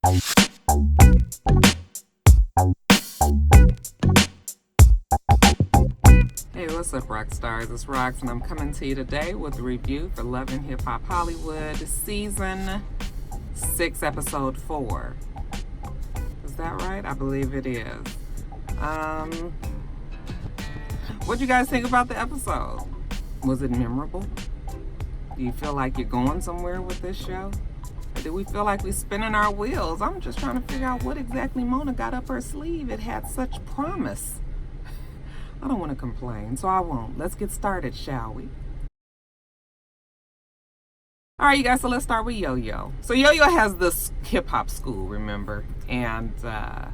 Hey, what's up, rock stars? It's Rox, and I'm coming to you today with a review for Love and Hip Hop Hollywood, Season 6, Episode 4. Is that right? I believe it is. What'd you guys think about the episode? Was it memorable? Do you feel like you're going somewhere with this show? Or do we feel like we're spinning our wheels? I'm just trying to figure out what exactly Mona got up her sleeve. It had such promise. I don't want to complain, so I won't. Let's get started, shall we? All right, you guys, so let's start with Yo-Yo. So Yo-Yo has this hip-hop school, remember? And, yeah.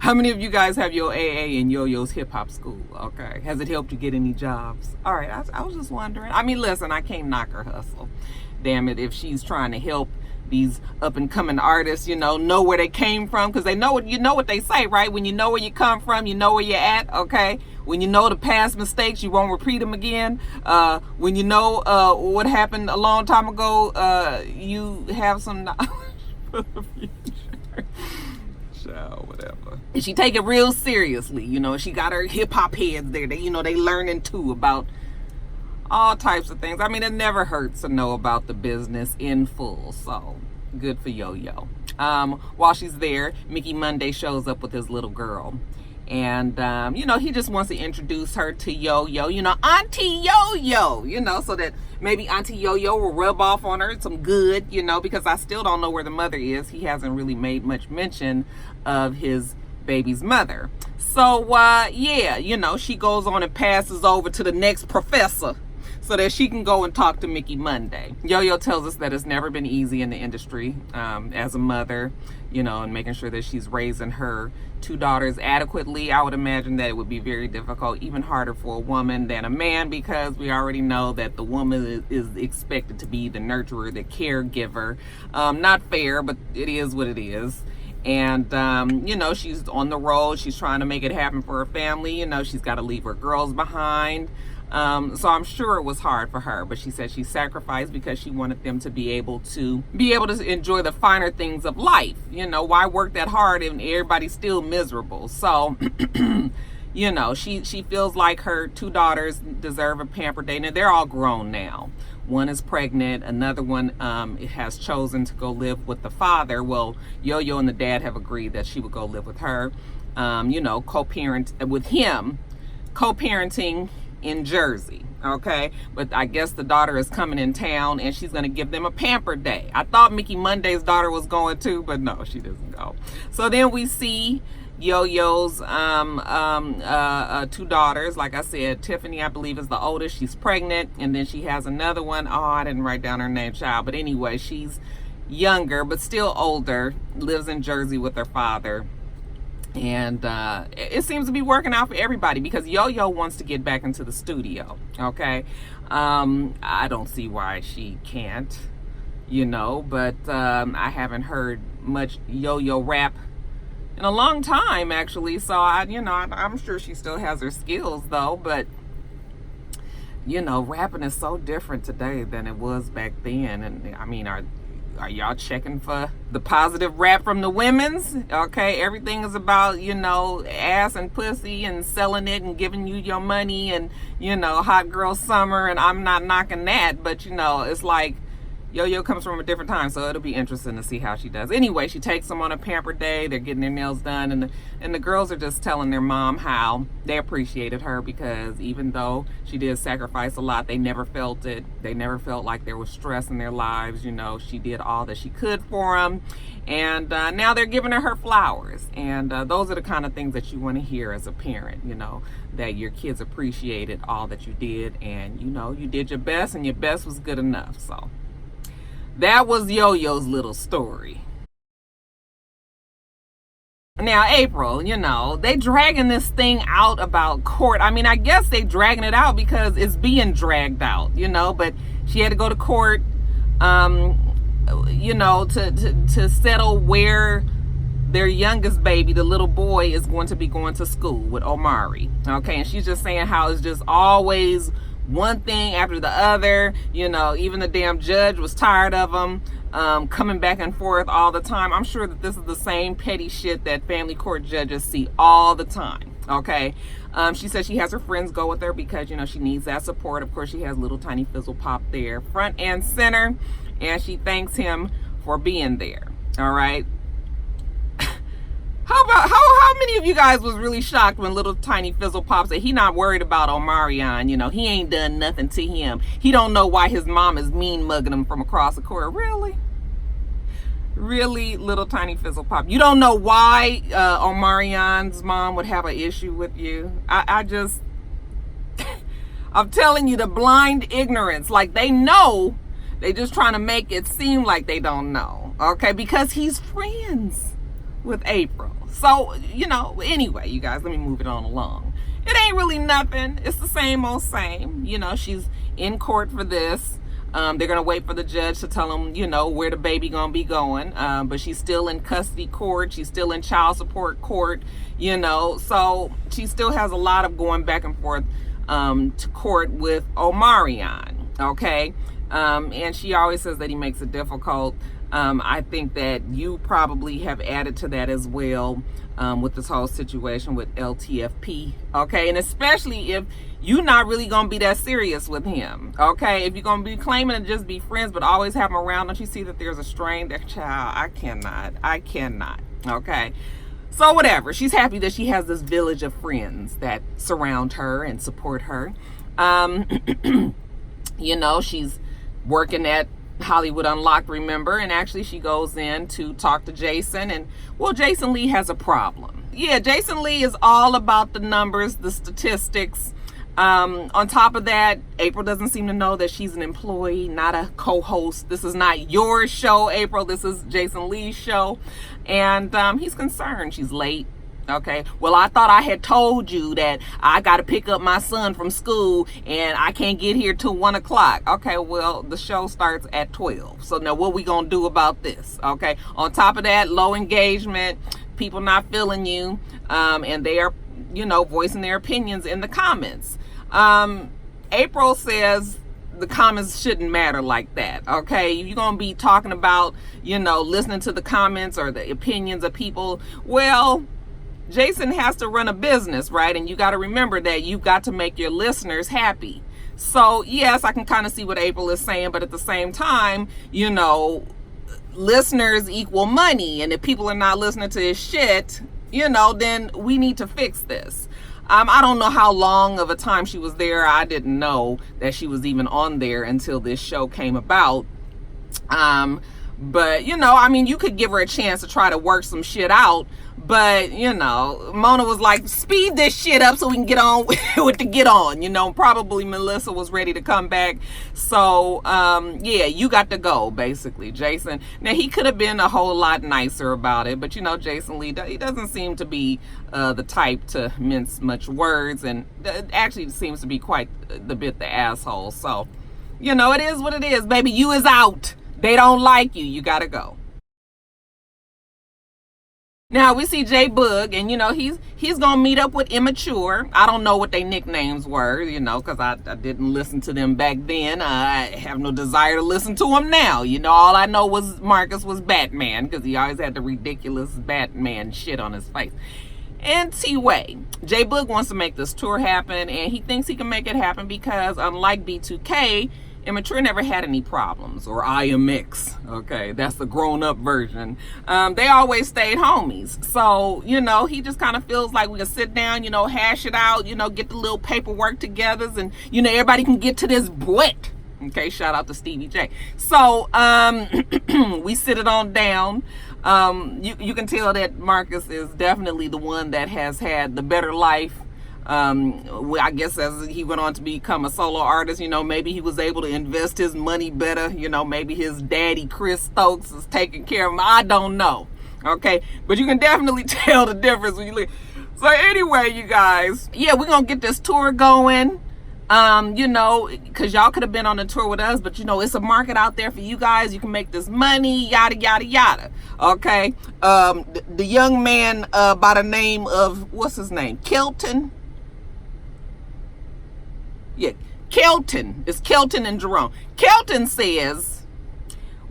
How many of you guys have your AA in Yo-Yo's hip-hop school? Okay. Has it helped you get any jobs? All right, I was just wondering. I mean, listen, I can't knock her hustle. Damn it, if she's trying to help these up-and-coming artists, know where they came from, because they know what they say, right? When you know where you come from, you know where you're at, okay? When you know the past mistakes, you won't repeat them again. When you know what happened a long time ago, you have some knowledge for the future. So, whatever. And she take it real seriously, she got her hip-hop heads there. They learning too about all types of things. I mean, it never hurts to know about the business in full, so good for Yo-Yo. While she's there, Mickey Monday shows up with his little girl. And, he just wants to introduce her to Yo-Yo, Auntie Yo-Yo, so that maybe Auntie Yo-Yo will rub off on her some good, because I still don't know where the mother is. He hasn't really made much mention of his baby's mother. So, she goes on and passes over to the next professor, so that she can go and talk to Mickey Monday. Yo-Yo tells us that it's never been easy in the industry as a mother, and making sure that she's raising her two daughters adequately. I would imagine that it would be very difficult, even harder for a woman than a man, because we already know that the woman is expected to be the nurturer, the caregiver. Not fair, but it is what it is. And, she's on the road. She's trying to make it happen for her family. She's got to leave her girls behind. So I'm sure it was hard for her, but she said she sacrificed because she wanted them to be able to enjoy the finer things of life. Why work that hard and everybody's still miserable? So, she feels like her two daughters deserve a pampered day. Now, they're all grown now. One is pregnant. Another one has chosen to go live with the father. Well, Yo-Yo and the dad have agreed that she would go live with her, co-parent with him, co-parenting in Jersey, okay? But I guess the daughter is coming in town and she's going to give them a pamper day. I thought Mickey Monday's daughter was going to, but no, she doesn't go. So then we see Yo-Yo's two daughters. Like I said, Tiffany, I believe, is the oldest. She's pregnant. And then she has another one. Oh, I didn't write down her name, child. But anyway, she's younger, but still older, lives in Jersey with her father. And it seems to be working out for everybody because Yo-Yo wants to get back into the studio, okay? I don't see why she can't, but I haven't heard much Yo-Yo rap in a long time, actually. So, I'm sure she still has her skills, though, but, rapping is so different today than it was back then. And, I mean, are y'all checking for the positive rap from the women's? Okay, everything is about, ass and pussy and selling it and giving you your money and, hot girl summer, and I'm not knocking that, but, it's like Yo-Yo comes from a different time, so it'll be interesting to see how she does. Anyway, she takes them on a pamper day. They're getting their nails done, and the girls are just telling their mom how they appreciated her because even though she did sacrifice a lot, they never felt it. They never felt like there was stress in their lives. She did all that she could for them, and now they're giving her flowers. And those are the kind of things that you want to hear as a parent. That your kids appreciated all that you did, and you did your best, and your best was good enough. So that was Yo-Yo's little story. Now, April, they dragging this thing out about court. I mean, I guess they dragging it out because it's being dragged out, but she had to go to court, to settle where their youngest baby, the little boy, is going to be going to school with Omari. Okay, and she's just saying how it's just always one thing after the other. Even the damn judge was tired of them. coming back and forth all the time. I'm sure that this is the same petty shit that family court judges see all the time. Okay. She says she has her friends go with her because, you know, she needs that support. Of course, she has little tiny Fizzle Pop there, front and center, and she thanks him for being there. All right. How many of you guys was really shocked when little tiny Fizzle Pop said he not worried about Omarion? You know, he ain't done nothing to him. He don't know why his mom is mean mugging him from across the court. Really? Really, little tiny Fizzle Pop? You don't know why Omarion's mom would have an issue with you? I just, I'm telling you, the blind ignorance. Like, they know, they just trying to make it seem like they don't know. Okay, because he's friends with April. So, you know, anyway, you guys, let me move it on along. It ain't really nothing. It's the same old same. You know, she's in court for this. They're going to wait for the judge to tell them, you know, where the baby going to be going. But she's still in custody court. She's still in child support court, you know. So she still has a lot of going back and forth to court with Omarion, okay? And she always says that he makes it difficult. I think that you probably have added to that as well with this whole situation with LTFP, okay? And especially if you're not really going to be that serious with him, okay? If you're going to be claiming to just be friends but always have him around, don't you see that there's a strain there? Child, I cannot, okay? So whatever, she's happy that she has this village of friends that surround her and support her. You know, she's working at Hollywood Unlocked, remember, and actually she goes in to talk to Jason, and well, Jason Lee has a problem. Yeah, Jason Lee is all about the numbers, the statistics. On top of that, April doesn't seem to know that she's an employee, not a co-host. This is not your show, April. This is Jason Lee's show, and he's concerned. She's late. Okay, well, I thought I had told you that I got to pick up my son from school and I can't get here till 1 o'clock. Okay, well, the show starts at 12. So now what we going to do about this? Okay, on top of that, low engagement, people not feeling you, and they are, you know, voicing their opinions in the comments. April says the comments shouldn't matter like that. Okay, you're going to be talking about, you know, listening to the comments or the opinions of people. Well, Jason has to run a business, right? And you got to remember that you've got to make your listeners happy. So yes, I can kind of see what April is saying, but at the same time, you know, listeners equal money. And if people are not listening to his shit, you know, then we need to fix this. I don't know how long of a time she was there. I didn't know that she was even on there until this show came about. But, you know, I mean, you could give her a chance to try to work some shit out. But, you know, Mona was like, speed this shit up so we can get on with the get on. You know, probably Melissa was ready to come back. So, yeah, you got to go, basically, Jason. Now, he could have been a whole lot nicer about it. But, you know, Jason Lee, he doesn't seem to be the type to mince much words. And actually seems to be quite the asshole. So, you know, it is what it is, baby. You is out. They don't like you. You got to go. Now we see J Boog, and you know he's gonna meet up with Immature. I don't know what their nicknames were, you know, because I didn't listen to them back then. I have no desire to listen to them now. You know, all I know was Marcus was Batman because he always had the ridiculous Batman shit on his face. Anyway, J Boog wants to make this tour happen, and he thinks he can make it happen because unlike B2K, Immature never had any problems, or IMX. Okay, that's the grown-up version. They always stayed homies. So, you know, he just kind of feels like we can sit down, you know, hash it out, you know, get the little paperwork together, and, you know, everybody can get to this butt. Okay, shout out to Stevie J. So, we sit it on down. You can tell that Marcus is definitely the one that has had the better life. I guess as he went on to become a solo artist, you know, maybe he was able to invest his money better. You know, maybe his daddy, Chris Stokes, is taking care of him. I don't know. Okay. But you can definitely tell the difference when you look. So anyway, you guys, yeah, we're going to get this tour going. You know, because y'all could have been on the tour with us, but you know, it's a market out there for you guys. You can make this money, yada, yada, yada. Okay. The young man, by the name of, what's his name? Kelton. Yeah, Kelton. It's Kelton and Jerome. Kelton says,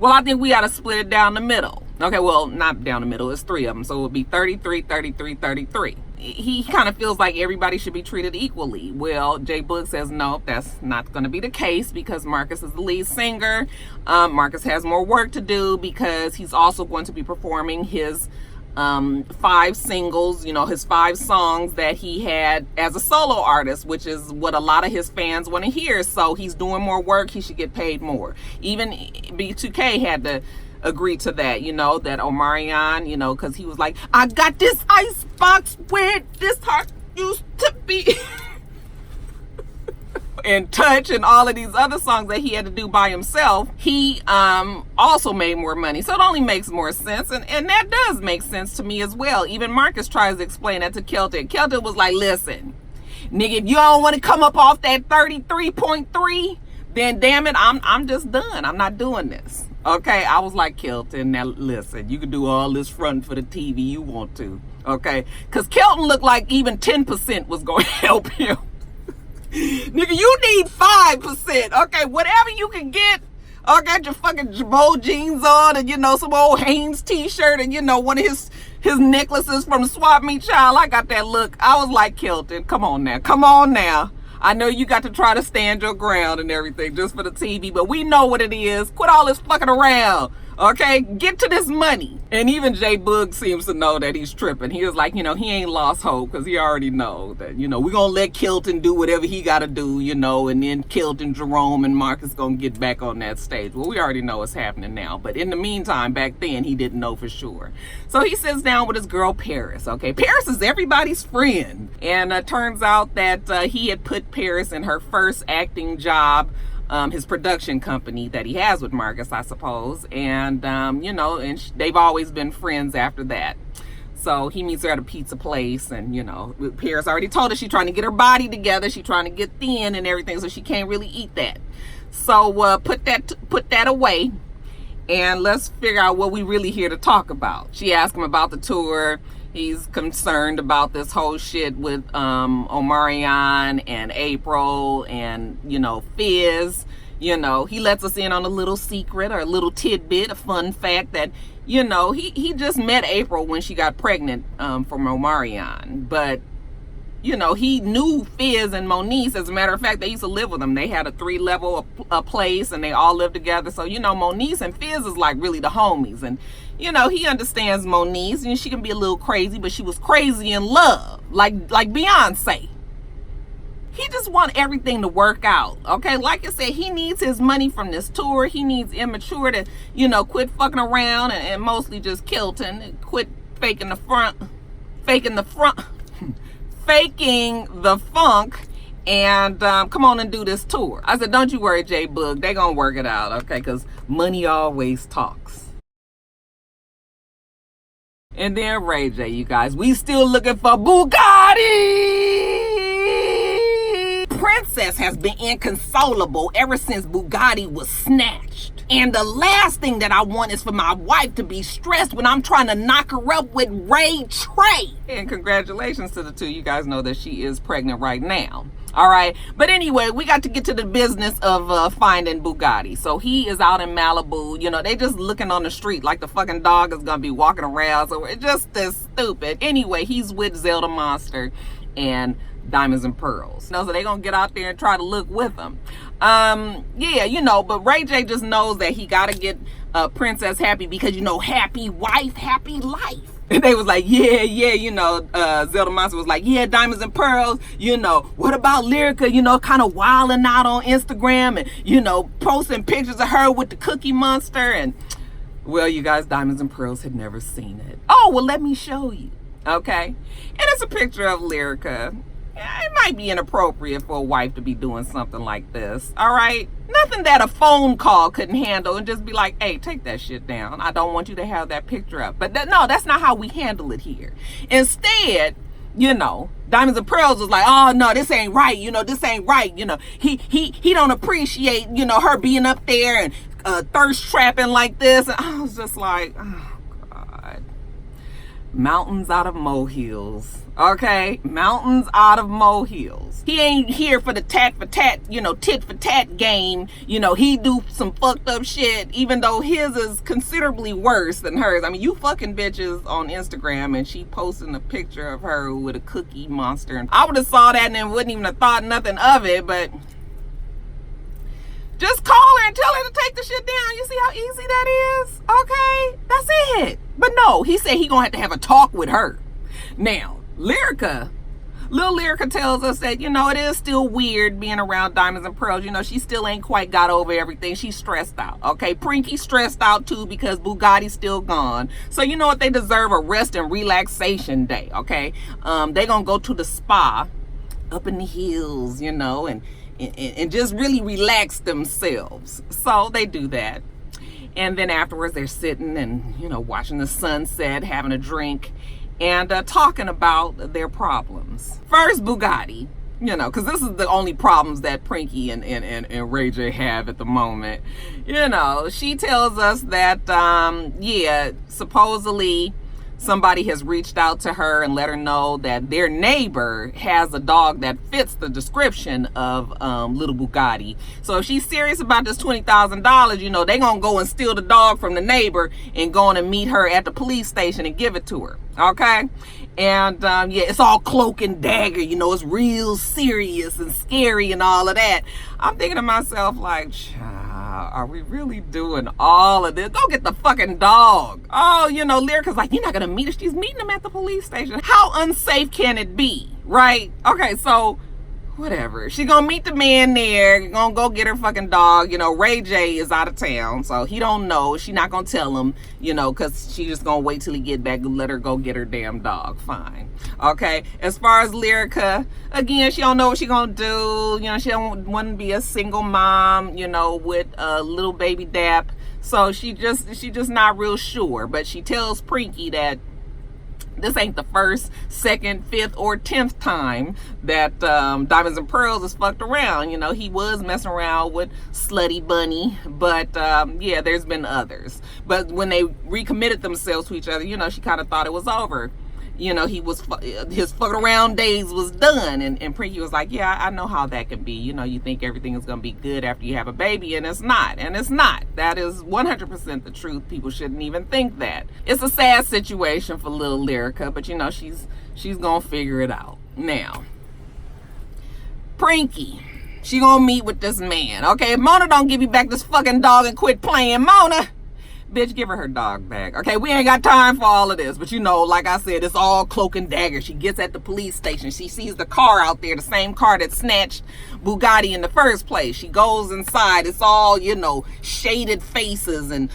Well, I think we got to split it down the middle. Okay, well, not down the middle. It's 3 of them. So it would be 33, 33, 33. He kind of feels like everybody should be treated equally. Well, J Boog says, no, that's not going to be the case because Marcus is the lead singer. Marcus has more work to do because he's also going to be performing his 5 singles, his 5 songs that he had as a solo artist, which is what a lot of his fans want to hear. So he's doing more work. He should get paid more. Even B2K had to agree to that, that Omarion, because he was like, I got this ice box where this heart used to be. And Touch and all of these other songs that he had to do by himself, he also made more money. So it only makes more sense. And that does make sense to me as well. Even Marcus tries to explain that to Kelton. Kelton was like, listen, nigga, if you don't want to come up off that 33.3, then damn it, I'm just done. I'm not doing this. Okay, I was like, Kelton, now listen, you can do all this front for the TV you want to. Okay, because Kelton looked like even 10% was going to help him. Nigga, you need 5%. Okay, whatever you can get. I got your fucking Jabot jeans on and, some old Hanes t-shirt and, one of his necklaces from the Swap Meet Child. I got that look. I was like, Kelton, come on now. I know you got to try to stand your ground and everything just for the TV, but we know what it is. Quit all this fucking around. Okay, get to this money. And even J Boog seems to know that he's tripping. He was like, he ain't lost hope because he already know that, we're going to let Kelton do whatever he got to do, and then Kelton, Jerome, and Marcus going to get back on that stage. Well, we already know what's happening now. But in the meantime, back then, he didn't know for sure. So he sits down with his girl, Paris. Okay, Paris is everybody's friend. And turns out that he had put Paris in her first acting job, his production company that he has with Marcus, I suppose. And, they've always been friends after that. So he meets her at a pizza place and, Paris already told her she's trying to get her body together. She's trying to get thin and everything, so she can't really eat that. So put that away and let's figure out what we really here to talk about. She asked him about the tour. He's concerned about this whole shit with Omarion and April and, Fizz. He lets us in on a little secret or a little tidbit, a fun fact that, he just met April when she got pregnant from Omarion. But, he knew Fizz and Moniece. As a matter of fact, they used to live with them. They had a 3-level place and they all lived together. So, Moniece and Fizz is like really the homies. And, he understands Moniece, and she can be a little crazy, but she was crazy in love, like Beyonce. He just want everything to work out, okay? Like I said, he needs his money from this tour. He needs Immature to, quit fucking around and mostly just Kelton and quit faking the funk, and come on and do this tour. I said, don't you worry, J Boog, they gonna work it out, okay? Because money always talks. And then Ray J, you guys, we still looking for Bugatti. Princess has been inconsolable ever since Bugatti was snatched. And the last thing that I want is for my wife to be stressed when I'm trying to knock her up with Ray Trey. And congratulations to the two. You guys know that she is pregnant right now. All right. But anyway, we got to get to the business of finding Bugatti. So he is out in Malibu. They just looking on the street like the fucking dog is going to be walking around. So it's just this stupid. Anyway, he's with Zelda Monster and Diamonds and Pearls. So they going to get out there and try to look with him. But Ray J just knows that he got to get Princess happy because, happy wife, happy life. And they was like, Zelda Monster was like, yeah, Diamonds and Pearls, what about Lyrica, kind of wilding out on Instagram and, posting pictures of her with the Cookie Monster. And, well, you guys, Diamonds and Pearls had never seen it. Oh, well, let me show you, okay? And it's a picture of Lyrica. It might be inappropriate for a wife to be doing something like this, all right? Nothing that a phone call couldn't handle and just be like, hey, take that shit down. I don't want you to have that picture up. But no, that's not how we handle it here. Instead, Diamonds and Pearls was like, oh, no, this ain't right. This ain't right. He don't appreciate, her being up there and thirst trapping like this. And I was just like, oh, God. mountains out of molehills. Okay, mountains out of molehills. He ain't here for the tat for tat, tit for tat game. He do some fucked up shit, even though his is considerably worse than hers. I mean, you fucking bitches on Instagram, and she posting a picture of her with a cookie monster, and I would have saw that and then wouldn't even have thought nothing of it. But just call her and tell her to take the shit down. You see how easy that is? Okay, that's it. But no, he said he gonna have a talk with her. Now, Lil Lyrica tells us that, it is still weird being around Diamonds and Pearls. She still ain't quite got over everything. She's stressed out, okay? Prinky's stressed out too because Bugatti's still gone. So you know what? They deserve a rest and relaxation day, okay? They gonna go to the spa up in the hills, and just really relax themselves. So they do that. And then afterwards they're sitting and, watching the sunset, having a drink, and talking about their problems. First, Bugatti, because this is the only problems that Prinky and Ray J have at the moment. She tells us that, supposedly somebody has reached out to her and let her know that their neighbor has a dog that fits the description of little Bugatti. So if she's serious about this $20,000, they gonna go and steal the dog from the neighbor and go on and meet her at the police station and give it to her. Okay? And it's all cloak and dagger, it's real serious and scary and all of that. I'm thinking to myself, like, are we really doing all of this? Go get the fucking dog. Oh, Lyrica's like, you're not gonna meet her. She's meeting him at the police station. How unsafe can it be? Right? Okay, so whatever. She gonna meet the man there, gonna go get her fucking dog. Ray J is out of town, so he don't know. She not gonna tell him, because she just gonna wait till he get back and let her go get her damn dog. Fine. Okay. As far as Lyrica, again, she don't know what she gonna do. She don't want to be a single mom, with a little baby dap. So she just not real sure. But she tells Prinky that this ain't the first, second, fifth, or 10th time that Diamonds and Pearls is fucked around. He was messing around with Slutty Bunny, but there's been others. But when they recommitted themselves to each other, she kind of thought it was over. His fucking around days was done. And Prinky was like, yeah, I know how that can be. You think everything is going to be good after you have a baby, and it's not. And it's not. That is 100% the truth. People shouldn't even think that. It's a sad situation for little Lyrica, but she's going to figure it out. Now, Prinky, she going to meet with this man. Okay, if Mona don't give you back this fucking dog and quit playing, Mona, bitch, give her dog back. Okay, we ain't got time for all of this. But like I said, it's all cloak and dagger. She gets at the police station. She sees the car out there, the same car that snatched Bugatti in the first place. She goes inside. It's all, shaded faces and,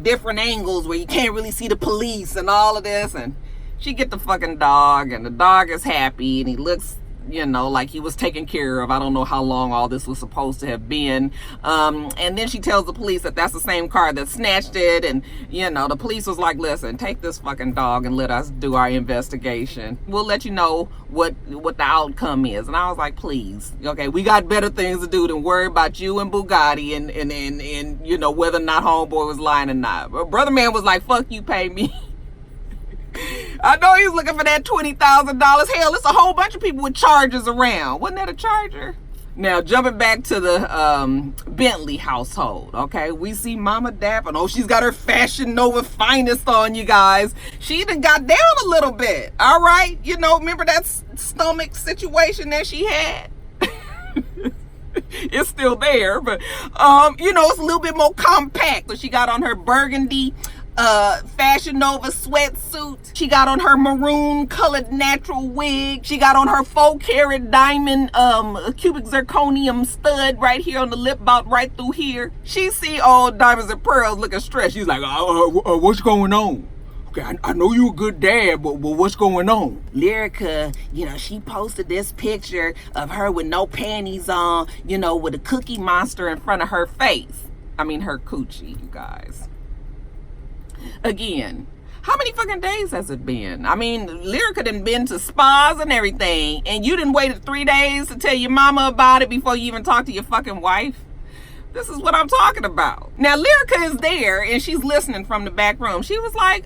different angles where you can't really see the police and all of this. And she get the fucking dog, and the dog is happy, and he looks, like he was taken care of. I don't know how long all this was supposed to have been. And then she tells the police that that's the same car that snatched it. And, the police was like, listen, take this fucking dog and let us do our investigation. We'll let you know what the outcome is. And I was like, please, okay, we got better things to do than worry about you and Bugatti and whether or not homeboy was lying or not. But brother man was like, fuck you, pay me. I know he's looking for that $20,000. Hell, it's a whole bunch of people with Chargers around. Wasn't that a Charger? Now, jumping back to the Bentley household, okay? We see Mama Dap. Oh, she's got her Fashion Nova finest on, you guys. She even got down a little bit, all right? Remember that stomach situation that she had? It's still there, but, it's a little bit more compact. So she got on her burgundy Fashion Nova sweatsuit. She got on her maroon colored natural wig. She got on her 4-carat diamond cubic zirconium stud right here on the lip, about right through here. She see old Diamonds and Pearls looking stressed. She's like, what's going on? Okay, I know you a good dad, but what's going on? Lyrica, she posted this picture of her with no panties on, with a cookie monster in front of her face. I mean, her coochie, you guys. Again, how many fucking days has it been? I mean, Lyrica done been to spas and everything, and you done waited 3 days to tell your mama about it before you even talk to your fucking wife? This is what I'm talking about. Now, Lyrica is there, and she's listening from the back room. She was like,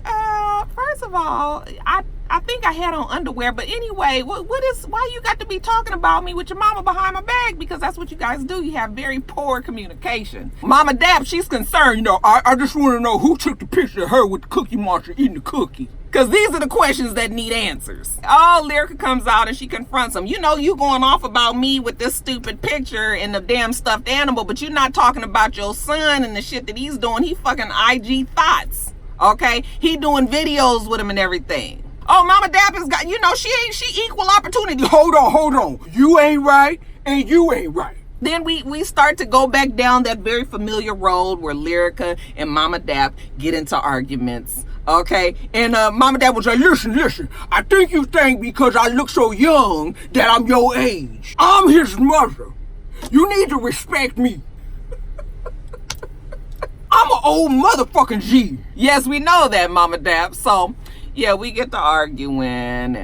first of all, I think I had on underwear, but anyway, why you got to be talking about me with your mama behind my back? Because that's what you guys do. You have very poor communication. Mama Dap, she's concerned, I just want to know who took the picture of her with the Cookie Monster eating the cookie. Because these are the questions that need answers. Oh, Lyrica comes out and she confronts him. You going off about me with this stupid picture and the damn stuffed animal, but you're not talking about your son and the shit that he's doing. He fucking IG thoughts, okay? He doing videos with him and everything. Oh, Mama Dap has got, she equal opportunity. Hold on. You ain't right and you ain't right. Then we start to go back down that very familiar road where Lyrica and Mama Dap get into arguments. Okay, and Mama Dap was like, listen, I think you think because I look so young that I'm your age. I'm his mother. You need to respect me. I'm an old motherfucking G. Yes, we know that, Mama Dap. So, yeah, we get to arguing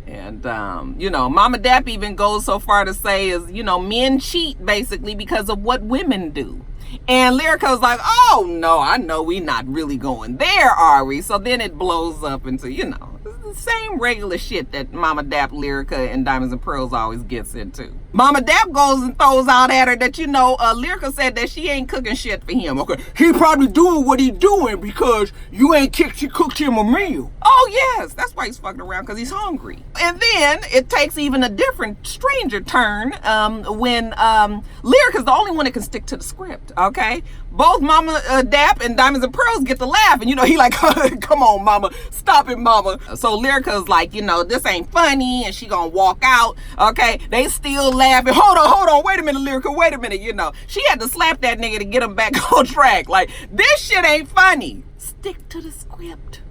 and Mama Dap even goes so far to say is, men cheat basically because of what women do. And Lyrica's like, oh no, I know we not really going there, are we? So then it blows up into, the same regular shit that Mama Dap, Lyrica, and Diamonds and Pearls always gets into. Mama Dap goes and throws out at her that, Lyrica said that she ain't cooking shit for him. Okay, he probably doing what he doing because you ain't cooked him a meal. Oh yes, that's why he's fucking around, because he's hungry. And then it takes even a different, stranger turn when Lyrica's the only one that can stick to the script, okay? Both Mama Dap and Diamonds and Pearls get to laugh, and he like, come on, Mama, stop it, Mama. So Lyrica's like, this ain't funny, and she gonna walk out, okay? They still laughing. Hold on, wait a minute, Lyrica, wait a minute, She had to slap that nigga to get him back on track. Like, this shit ain't funny. Stick to the script.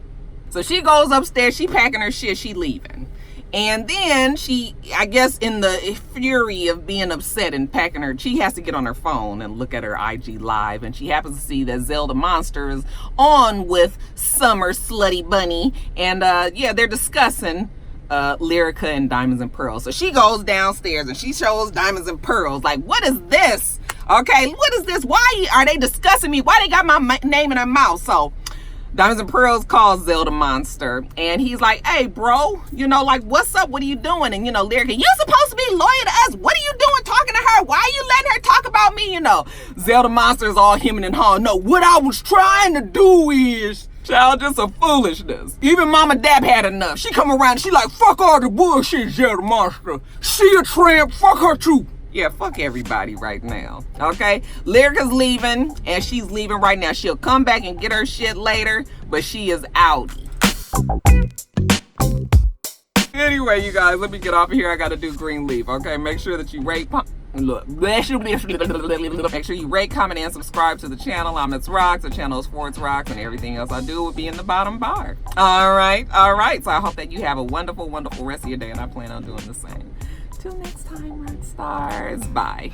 So she goes upstairs, she packing her shit, she leaving. And then she, I guess in the fury of being upset and packing her, she has to get on her phone and look at her IG live. And she happens to see that Zelda Monster is on with Summer Slutty Bunny. And they're discussing Lyrica and Diamonds and Pearls. So she goes downstairs and she shows Diamonds and Pearls, like, what is this? Okay, what is this? Why are they discussing me? Why they got my name in their mouth? So Diamonds and Pearls calls Zelda Monster, and he's like, hey, bro, what's up? What are you doing? And, Lyrica, you supposed to be loyal to us. What are you doing talking to her? Why are you letting her talk about me? Zelda Monster is all hemming and hawing. No, what I was trying to do is, child, just some foolishness. Even Mama Dap had enough. She come around and she like, fuck all the bullshit, Zelda Monster. She a tramp, fuck her too. Yeah, fuck everybody right now, okay? Lyrica's leaving, and she's leaving right now. She'll come back and get her shit later, but she is out. Anyway, you guys, let me get off of here. I gotta do Greenleaf, okay? Make sure that you rate, make sure you rate, comment, and subscribe to the channel. I'm itsrox. The channel is for itsrox, and everything else I do will be in the bottom bar. All right. So I hope that you have a wonderful, wonderful rest of your day, and I plan on doing the same. Till next time, Red Stars. Bye.